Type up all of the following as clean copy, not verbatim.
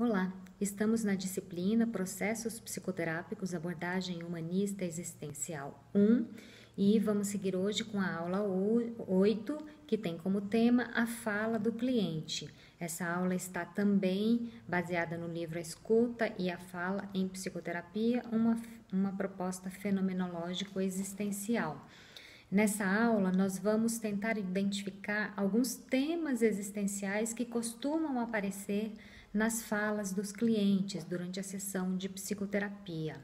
Olá, estamos na disciplina Processos Psicoterápicos, Abordagem Humanista Existencial 1 e vamos seguir hoje com a aula 8, que tem como tema a fala do cliente. Essa aula está também baseada no livro A Escuta e a Fala em Psicoterapia, uma proposta fenomenológico-existencial. Nessa aula, nós vamos tentar identificar alguns temas existenciais que costumam aparecer nas falas dos clientes durante a sessão de psicoterapia.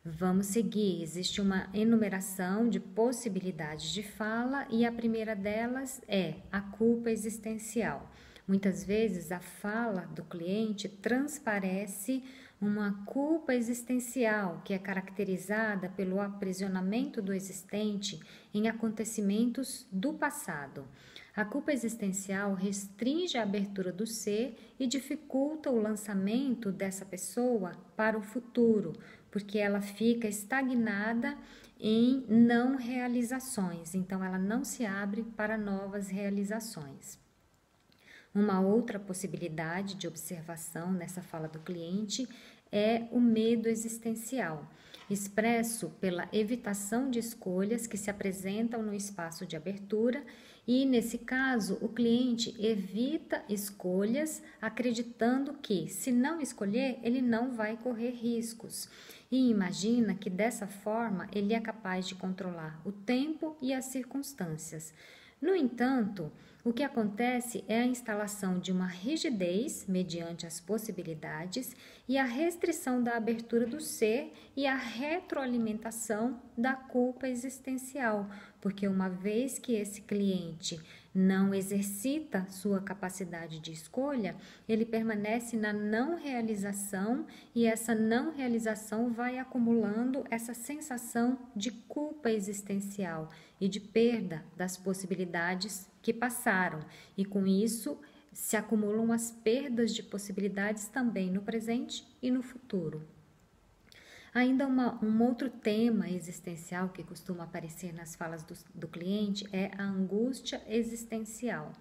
Vamos seguir, existe uma enumeração de possibilidades de fala e a primeira delas é a culpa existencial. Muitas vezes a fala do cliente transparece uma culpa existencial que é caracterizada pelo aprisionamento do existente em acontecimentos do passado. A culpa existencial restringe a abertura do ser e dificulta o lançamento dessa pessoa para o futuro, porque ela fica estagnada em não realizações, então ela não se abre para novas realizações. Uma outra possibilidade de observação nessa fala do cliente é o medo existencial, expresso pela evitação de escolhas que se apresentam no espaço de abertura e, nesse caso, o cliente evita escolhas acreditando que, se não escolher, ele não vai correr riscos e imagina que, dessa forma, ele é capaz de controlar o tempo e as circunstâncias. No entanto, o que acontece é a instalação de uma rigidez mediante as possibilidades e a restrição da abertura do ser e a retroalimentação da culpa existencial, porque uma vez que esse cliente não exercita sua capacidade de escolha, ele permanece na não realização e essa não realização vai acumulando essa sensação de culpa existencial e de perda das possibilidades que passaram, e com isso se acumulam as perdas de possibilidades também no presente e no futuro. Ainda um outro tema existencial que costuma aparecer nas falas do cliente é a angústia existencial,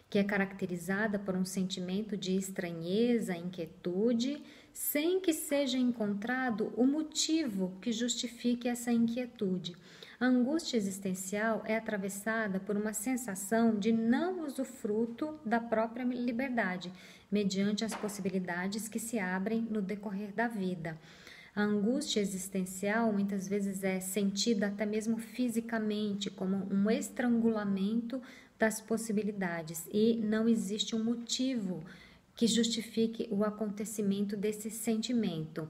que é caracterizada por um sentimento de estranheza, inquietude, sem que seja encontrado o motivo que justifique essa inquietude. A angústia existencial é atravessada por uma sensação de não usufruto da própria liberdade, mediante as possibilidades que se abrem no decorrer da vida. A angústia existencial muitas vezes é sentida até mesmo fisicamente, como um estrangulamento das possibilidades, e não existe um motivo que justifique o acontecimento desse sentimento.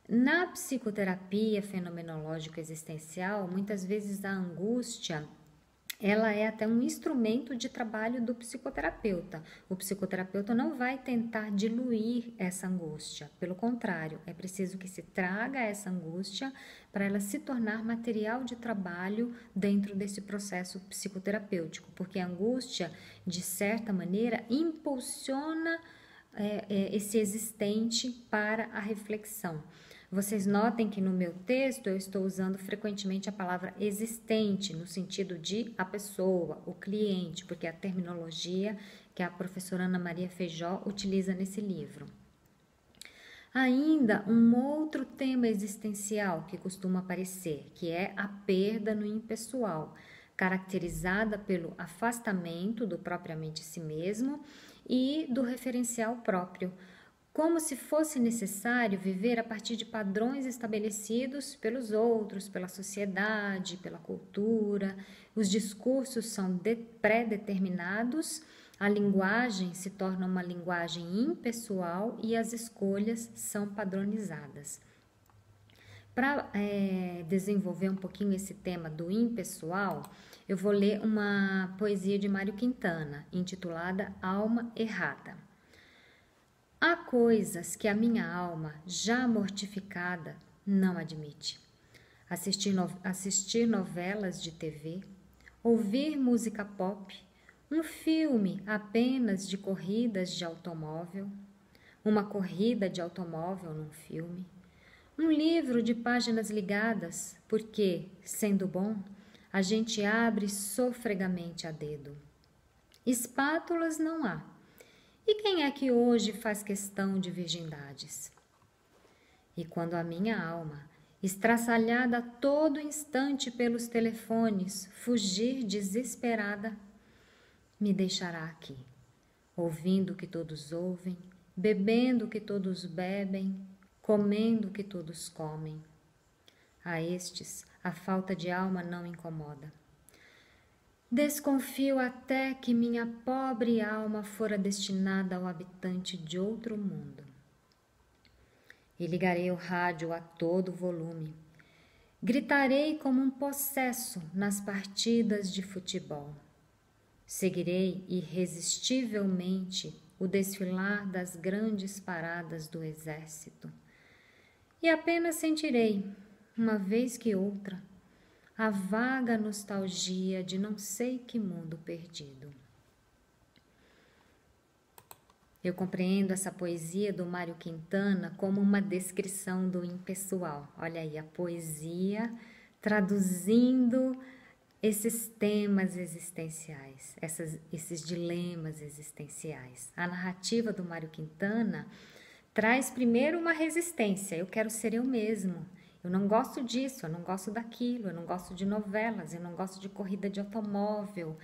Na psicoterapia fenomenológico-existencial, muitas vezes a angústia ela é até um instrumento de trabalho do psicoterapeuta. O psicoterapeuta não vai tentar diluir essa angústia. Pelo contrário, é preciso que se traga essa angústia para ela se tornar material de trabalho dentro desse processo psicoterapêutico. Porque a angústia, de certa maneira, impulsiona esse existente para a reflexão. Vocês notem que no meu texto eu estou usando frequentemente a palavra existente, no sentido de a pessoa, o cliente, porque é a terminologia que a professora Ana Maria Feijó utiliza nesse livro. Ainda um outro tema existencial que costuma aparecer, que é a perda no impessoal, caracterizada pelo afastamento do propriamente si mesmo e do referencial próprio, como se fosse necessário viver a partir de padrões estabelecidos pelos outros, pela sociedade, pela cultura. Os discursos são pré-determinados, a linguagem se torna uma linguagem impessoal e as escolhas são padronizadas. Para desenvolver um pouquinho esse tema do impessoal, eu vou ler uma poesia de Mário Quintana, intitulada Alma Errada. Há coisas que a minha alma, já mortificada, não admite. Assistir novelas de TV, ouvir música pop, um filme apenas de corridas de automóvel, uma corrida de automóvel num filme, um livro de páginas ligadas, porque, sendo bom, a gente abre sofregamente a dedo. Espátulas não há. E quem é que hoje faz questão de virgindades? E quando a minha alma, estraçalhada a todo instante pelos telefones, fugir desesperada, me deixará aqui, ouvindo o que todos ouvem, bebendo o que todos bebem, comendo o que todos comem. A estes, a falta de alma não incomoda. Desconfio até que minha pobre alma fora destinada ao habitante de outro mundo. E ligarei o rádio a todo volume. Gritarei como um possesso nas partidas de futebol. Seguirei irresistivelmente o desfilar das grandes paradas do exército. E apenas sentirei, uma vez que outra, a vaga nostalgia de não sei que mundo perdido. Eu compreendo essa poesia do Mário Quintana como uma descrição do impessoal. Olha aí, a poesia traduzindo esses temas existenciais, esses dilemas existenciais. A narrativa do Mário Quintana traz primeiro uma resistência. Eu quero ser eu mesmo. Eu não gosto disso, eu não gosto daquilo, eu não gosto de novelas, eu não gosto de corrida de automóvel,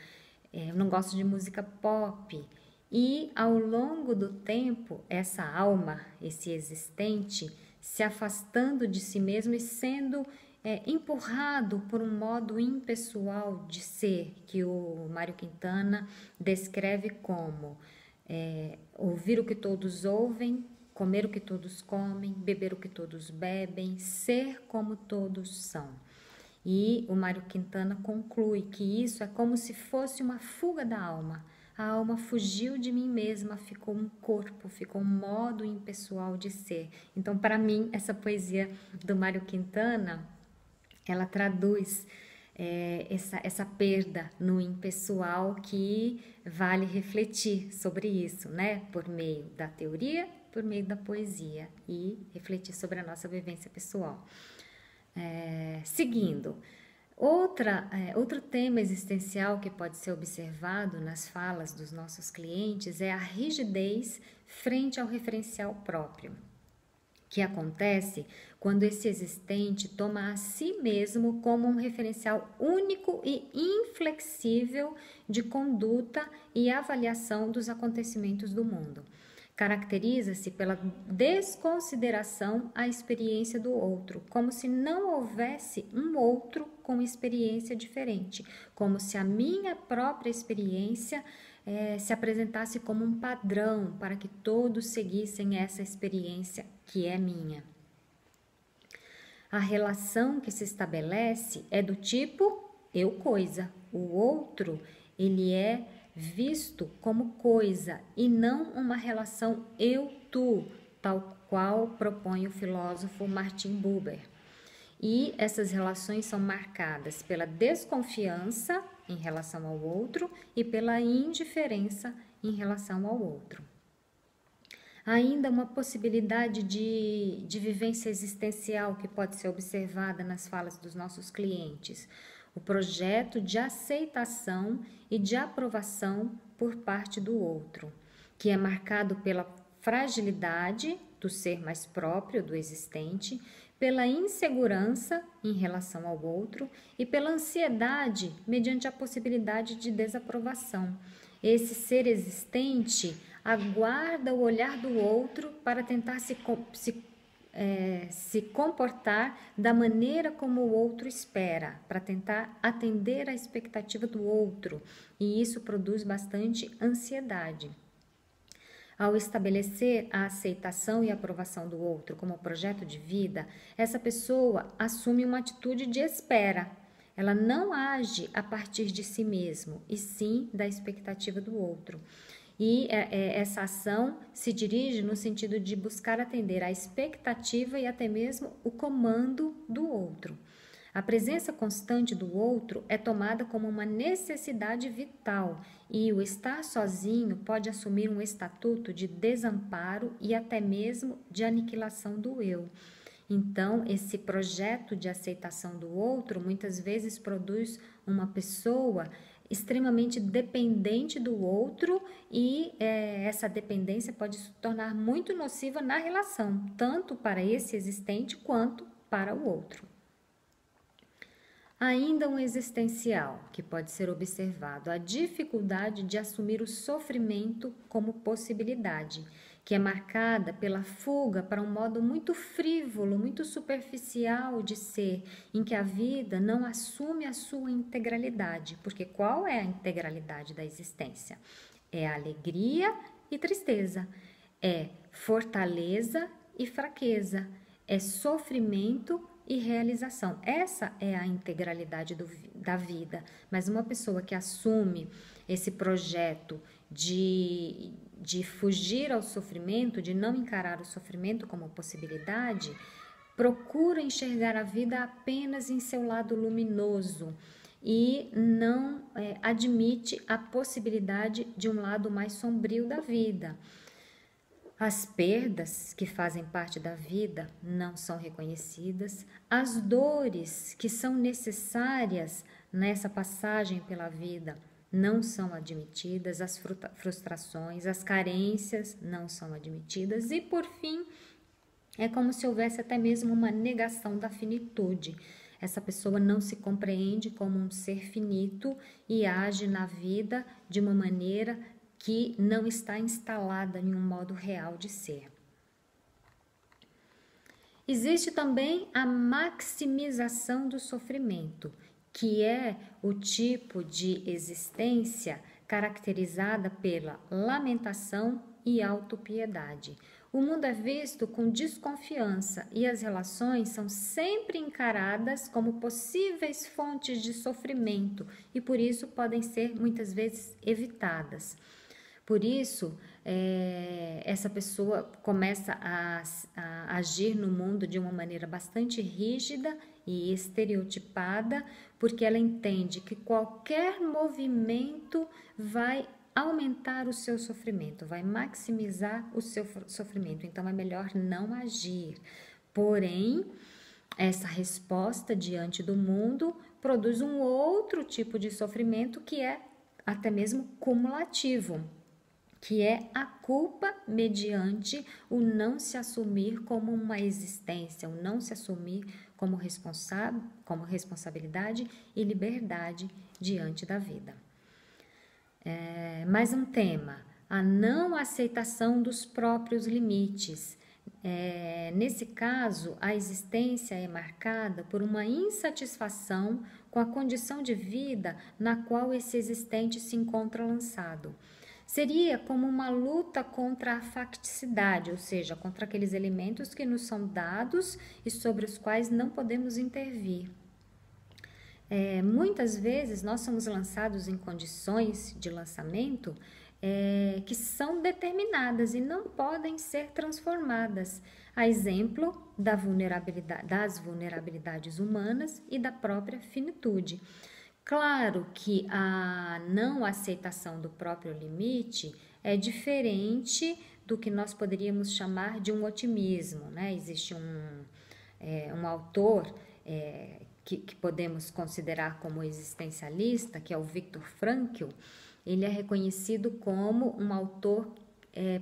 eu não gosto de música pop. E ao longo do tempo, essa alma, esse existente, se afastando de si mesmo e sendo empurrado por um modo impessoal de ser, que o Mário Quintana descreve como ouvir o que todos ouvem, comer o que todos comem, beber o que todos bebem, ser como todos são. E o Mário Quintana conclui que isso é como se fosse uma fuga da alma. A alma fugiu de mim mesma, ficou um corpo, ficou um modo impessoal de ser. Então, para mim, essa poesia do Mário Quintana, ela traduz essa perda no impessoal, que vale refletir sobre isso, né? Por meio da teoria, por meio da poesia, e refletir sobre a nossa vivência pessoal. Seguindo, outro tema existencial que pode ser observado nas falas dos nossos clientes é a rigidez frente ao referencial próprio, que acontece quando esse existente toma a si mesmo como um referencial único e inflexível de conduta e avaliação dos acontecimentos do mundo. Caracteriza-se pela desconsideração à experiência do outro, como se não houvesse um outro com experiência diferente, como se a minha própria experiência se apresentasse como um padrão para que todos seguissem essa experiência que é minha. A relação que se estabelece é do tipo eu-coisa. O outro, ele é visto como coisa e não uma relação eu-tu, tal qual propõe o filósofo Martin Buber. E essas relações são marcadas pela desconfiança em relação ao outro e pela indiferença em relação ao outro. Ainda uma possibilidade de vivência existencial que pode ser observada nas falas dos nossos clientes: o projeto de aceitação e de aprovação por parte do outro, que é marcado pela fragilidade do ser mais próprio, do existente, pela insegurança em relação ao outro e pela ansiedade mediante a possibilidade de desaprovação. Esse ser existente aguarda o olhar do outro para tentar se comportar da maneira como o outro espera, para tentar atender à expectativa do outro, e isso produz bastante ansiedade. Ao estabelecer a aceitação e aprovação do outro como projeto de vida, essa pessoa assume uma atitude de espera. Ela não age a partir de si mesmo, e sim da expectativa do outro. E essa ação se dirige no sentido de buscar atender à expectativa e até mesmo o comando do outro. A presença constante do outro é tomada como uma necessidade vital, e o estar sozinho pode assumir um estatuto de desamparo e até mesmo de aniquilação do eu. Então, esse projeto de aceitação do outro muitas vezes produz uma pessoa extremamente dependente do outro e essa dependência pode se tornar muito nociva na relação, tanto para esse existente quanto para o outro. Ainda um existencial que pode ser observado, a dificuldade de assumir o sofrimento como possibilidade, que é marcada pela fuga para um modo muito frívolo, muito superficial de ser, em que a vida não assume a sua integralidade. Porque qual é a integralidade da existência? É alegria e tristeza, é fortaleza e fraqueza, é sofrimento e realização. Essa é a integralidade da vida. Mas uma pessoa que assume esse projeto de fugir ao sofrimento, de não encarar o sofrimento como possibilidade, procura enxergar a vida apenas em seu lado luminoso e não admite a possibilidade de um lado mais sombrio da vida. As perdas que fazem parte da vida não são reconhecidas, as dores que são necessárias nessa passagem pela vida não são admitidas, as frustrações, as carências não são admitidas e, por fim, é como se houvesse até mesmo uma negação da finitude. Essa pessoa não se compreende como um ser finito e age na vida de uma maneira que não está instalada em um modo real de ser. Existe também a maximização do sofrimento, que é o tipo de existência caracterizada pela lamentação e autopiedade. O mundo é visto com desconfiança e as relações são sempre encaradas como possíveis fontes de sofrimento e por isso podem ser muitas vezes evitadas. Por isso, essa pessoa começa a agir no mundo de uma maneira bastante rígida e estereotipada, porque ela entende que qualquer movimento vai aumentar o seu sofrimento, vai maximizar o seu sofrimento, então é melhor não agir. Porém, essa resposta diante do mundo produz um outro tipo de sofrimento que é até mesmo cumulativo, que é a culpa mediante o não se assumir como uma existência, o não se assumir como responsabilidade e liberdade diante da vida. Mais um tema, a não aceitação dos próprios limites. Nesse caso, a existência é marcada por uma insatisfação com a condição de vida na qual esse existente se encontra lançado. Seria como uma luta contra a facticidade, ou seja, contra aqueles elementos que nos são dados e sobre os quais não podemos intervir. Muitas vezes nós somos lançados em condições de lançamento que são determinadas e não podem ser transformadas, a exemplo das vulnerabilidades humanas e da própria finitude. Claro que a não aceitação do próprio limite é diferente do que nós poderíamos chamar de um otimismo, né? Existe um autor que podemos considerar como existencialista, que é o Viktor Frankl. Ele é reconhecido como um autor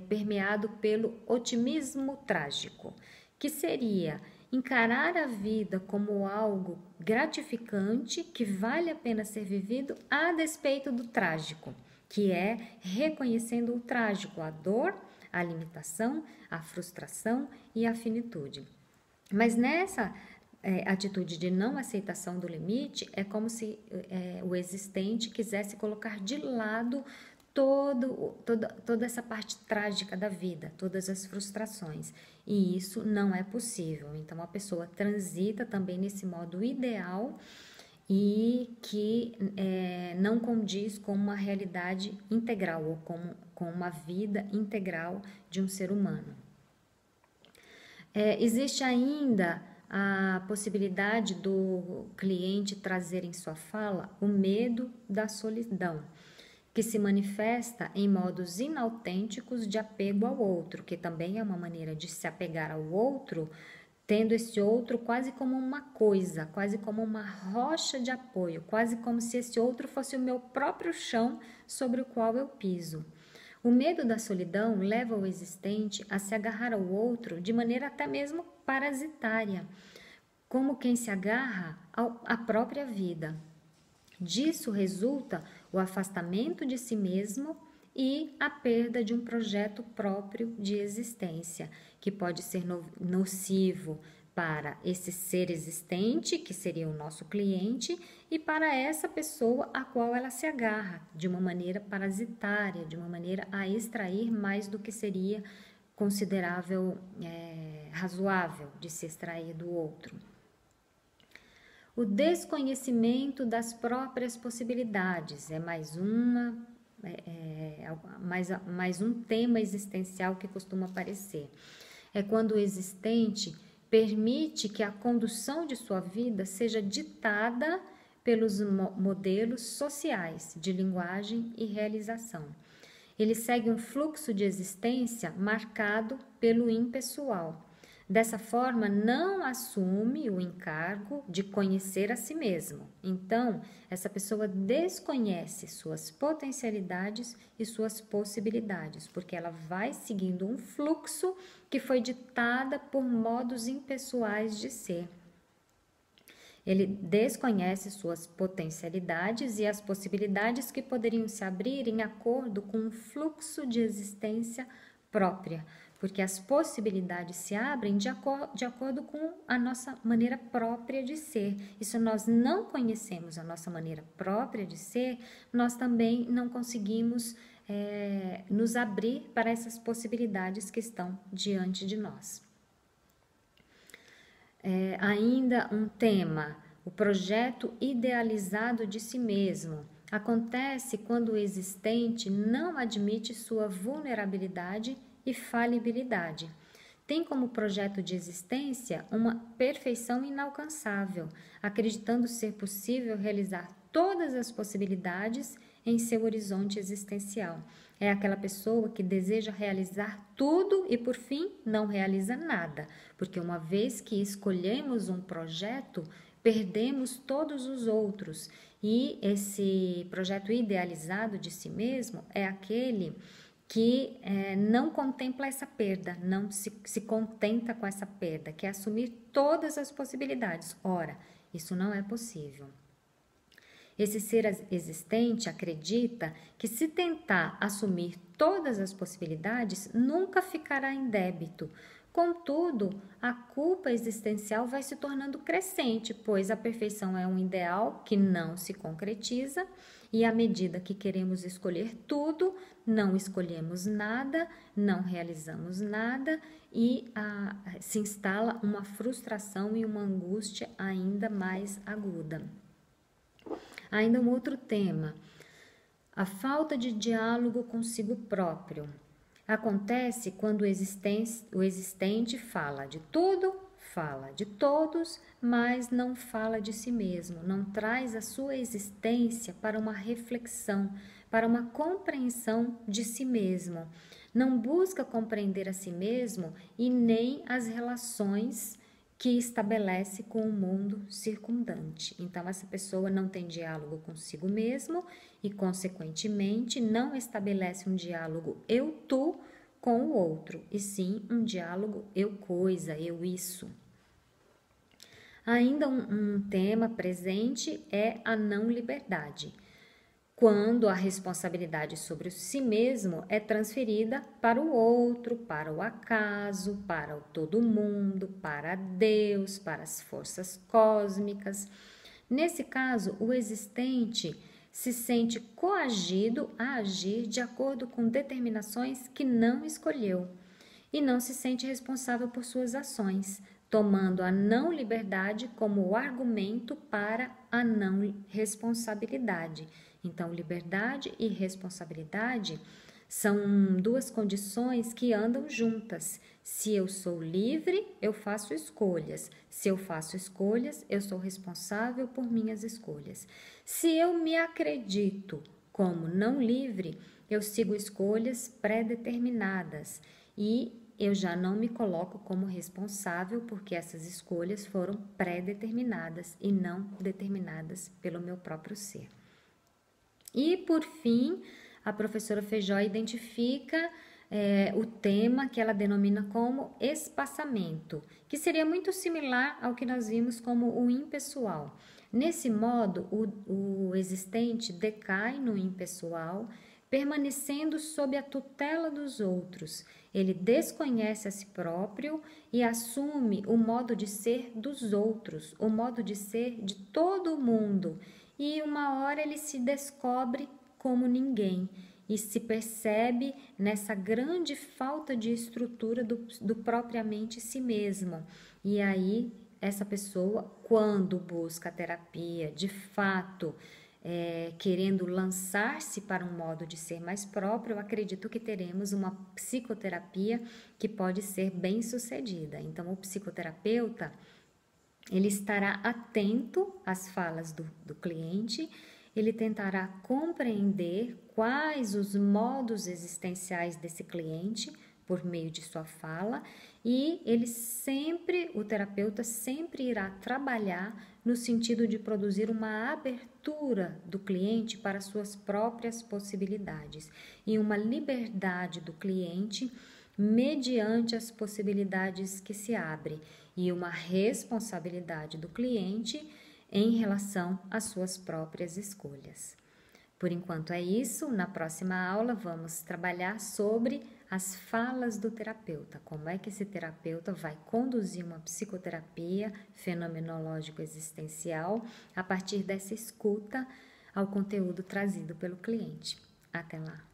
permeado pelo otimismo trágico, que seria encarar a vida como algo gratificante que vale a pena ser vivido a despeito do trágico, que é reconhecendo o trágico, a dor, a limitação, a frustração e a finitude. Mas nessa atitude de não aceitação do limite, é como se o existente quisesse colocar de lado toda essa parte trágica da vida, todas as frustrações, e isso não é possível. Então a pessoa transita também nesse modo ideal e que não condiz com uma realidade integral ou com uma vida integral de um ser humano. Existe ainda a possibilidade do cliente trazer em sua fala o medo da solidão, que se manifesta em modos inautênticos de apego ao outro, que também é uma maneira de se apegar ao outro tendo esse outro quase como uma coisa, quase como uma rocha de apoio, quase como se esse outro fosse o meu próprio chão sobre o qual eu piso. O medo da solidão leva o existente a se agarrar ao outro de maneira até mesmo parasitária, como quem se agarra à própria vida. Disso resulta o afastamento de si mesmo e a perda de um projeto próprio de existência, que pode ser nocivo para esse ser existente, que seria o nosso cliente, e para essa pessoa a qual ela se agarra, de uma maneira parasitária, de uma maneira a extrair mais do que seria considerável, razoável de se extrair do outro. O desconhecimento das próprias possibilidades é mais um tema existencial que costuma aparecer. É quando o existente permite que a condução de sua vida seja ditada pelos modelos sociais de linguagem e realização. Ele segue um fluxo de existência marcado pelo impessoal. Dessa forma, não assume o encargo de conhecer a si mesmo. Então, essa pessoa desconhece suas potencialidades e suas possibilidades, porque ela vai seguindo um fluxo que foi ditada por modos impessoais de ser. Ele desconhece suas potencialidades e as possibilidades que poderiam se abrir em acordo com um fluxo de existência própria, porque as possibilidades se abrem de acordo com a nossa maneira própria de ser. E se nós não conhecemos a nossa maneira própria de ser, nós também não conseguimos nos abrir para essas possibilidades que estão diante de nós. Ainda um tema, o projeto idealizado de si mesmo. Acontece quando o existente não admite sua vulnerabilidade e falibilidade. Tem como projeto de existência uma perfeição inalcançável, acreditando ser possível realizar todas as possibilidades em seu horizonte existencial. É aquela pessoa que deseja realizar tudo e, por fim, não realiza nada, porque uma vez que escolhemos um projeto, perdemos todos os outros. E esse projeto idealizado de si mesmo é aquele que não contempla essa perda, não se contenta com essa perda, que é assumir todas as possibilidades. Ora, isso não é possível. Esse ser existente acredita que se tentar assumir todas as possibilidades, nunca ficará em débito. Contudo, a culpa existencial vai se tornando crescente, pois a perfeição é um ideal que não se concretiza e à medida que queremos escolher tudo, não escolhemos nada, não realizamos nada e se instala uma frustração e uma angústia ainda mais aguda. Ainda um outro tema, a falta de diálogo consigo próprio. Acontece quando o existente fala de tudo, fala de todos, mas não fala de si mesmo, não traz a sua existência para uma reflexão, para uma compreensão de si mesmo. Não busca compreender a si mesmo e nem as relações que estabelece com o mundo circundante. Então, essa pessoa não tem diálogo consigo mesmo e, consequentemente, não estabelece um diálogo eu-tu com o outro, e sim um diálogo eu-coisa, eu-isso. Ainda um tema presente é a não-liberdade, quando a responsabilidade sobre si mesmo é transferida para o outro, para o acaso, para o todo mundo, para Deus, para as forças cósmicas. Nesse caso, o existente se sente coagido a agir de acordo com determinações que não escolheu e não se sente responsável por suas ações, tomando a não liberdade como o argumento para a não responsabilidade. Então, liberdade e responsabilidade são duas condições que andam juntas. Se eu sou livre, eu faço escolhas. Se eu faço escolhas, eu sou responsável por minhas escolhas. Se eu me acredito como não livre, eu sigo escolhas pré-determinadas e eu já não me coloco como responsável porque essas escolhas foram pré-determinadas e não determinadas pelo meu próprio ser. E, por fim, a professora Feijó identifica o tema que ela denomina como espaçamento, que seria muito similar ao que nós vimos como o impessoal. Nesse modo, o existente decai no impessoal, permanecendo sob a tutela dos outros. Ele desconhece a si próprio e assume o modo de ser dos outros, o modo de ser de todo o mundo. E uma hora ele se descobre como ninguém e se percebe nessa grande falta de estrutura do propriamente si mesmo. E aí, essa pessoa, quando busca a terapia, de fato, querendo lançar-se para um modo de ser mais próprio, eu acredito que teremos uma psicoterapia que pode ser bem sucedida. Então, o psicoterapeuta, ele estará atento às falas do cliente, ele tentará compreender quais os modos existenciais desse cliente por meio de sua fala e o terapeuta sempre irá trabalhar no sentido de produzir uma abertura do cliente para suas próprias possibilidades e uma liberdade do cliente mediante as possibilidades que se abrem e uma responsabilidade do cliente em relação às suas próprias escolhas. Por enquanto é isso. Na próxima aula vamos trabalhar sobre as falas do terapeuta, como é que esse terapeuta vai conduzir uma psicoterapia fenomenológico-existencial a partir dessa escuta ao conteúdo trazido pelo cliente. Até lá!